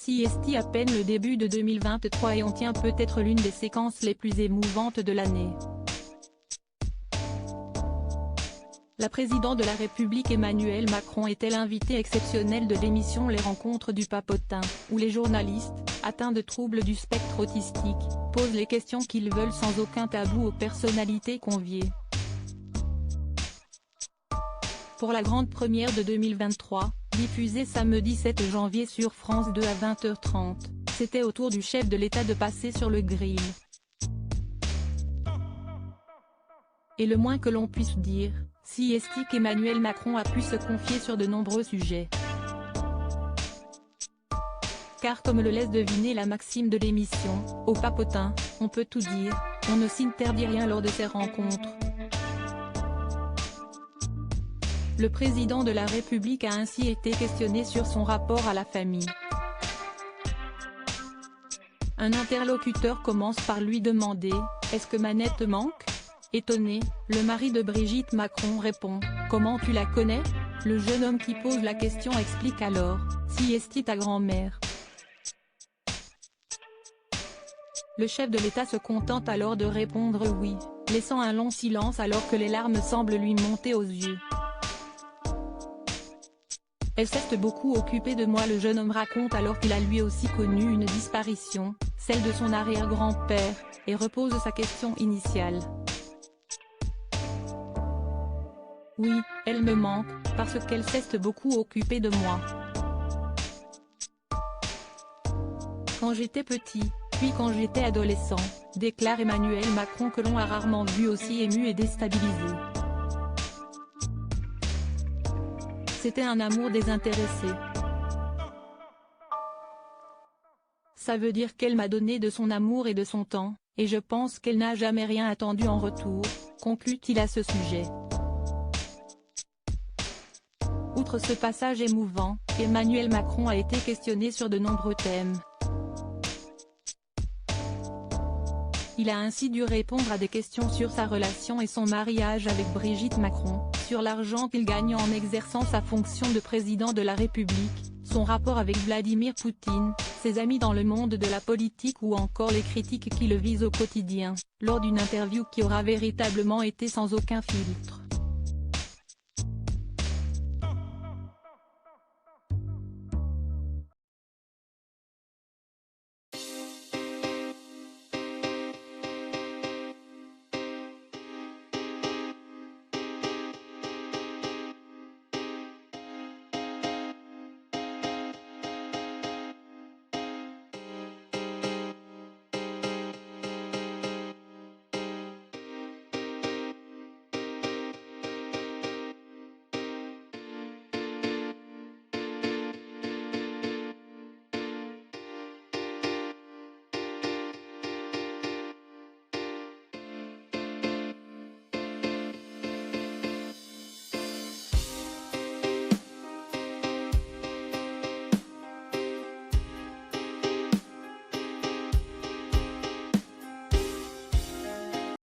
Si est à peine le début de 2023 et on tient peut-être l'une des séquences les plus émouvantes de l'année. La présidente de la République Emmanuel Macron était l'invité exceptionnel de l'émission Les Rencontres du Papotin, où les journalistes, atteints de troubles du spectre autistique, posent les questions qu'ils veulent sans aucun tabou aux personnalités conviées. Pour la grande première de 2023, diffusée samedi 7 janvier sur France 2 à 20h30, c'était au tour du chef de l'État de passer sur le grill. Et le moins que l'on puisse dire, si est qu'Emmanuel Macron a pu se confier sur de nombreux sujets. Car comme le laisse deviner la maxime de l'émission, au Papotin, on peut tout dire, on ne s'interdit rien lors de ces rencontres. Le président de la République a ainsi été questionné sur son rapport à la famille. Un interlocuteur commence par lui demander « Est-ce que Manette manque ?» Étonné, le mari de Brigitte Macron répond « Comment tu la connais ?» Le jeune homme qui pose la question explique alors « Si est ta grand-mère ?» Le chef de l'État se contente alors de répondre « Oui », laissant un long silence alors que les larmes semblent lui monter aux yeux. Elle s'est beaucoup occupée de moi, le jeune homme raconte alors qu'il a lui aussi connu une disparition, celle de son arrière-grand-père, et repose sa question initiale. Oui, elle me manque, parce qu'elle s'est beaucoup occupée de moi. Quand j'étais petit, puis quand j'étais adolescent, déclare Emmanuel Macron que l'on a rarement vu aussi ému et déstabilisé. C'était un amour désintéressé. Ça veut dire qu'elle m'a donné de son amour et de son temps, et je pense qu'elle n'a jamais rien attendu en retour, conclut-il à ce sujet. Outre ce passage émouvant, Emmanuel Macron a été questionné sur de nombreux thèmes. Il a ainsi dû répondre à des questions sur sa relation et son mariage avec Brigitte Macron, sur l'argent qu'il gagne en exerçant sa fonction de président de la République, son rapport avec Vladimir Poutine, ses amis dans le monde de la politique ou encore les critiques qui le visent au quotidien, lors d'une interview qui aura véritablement été sans aucun filtre.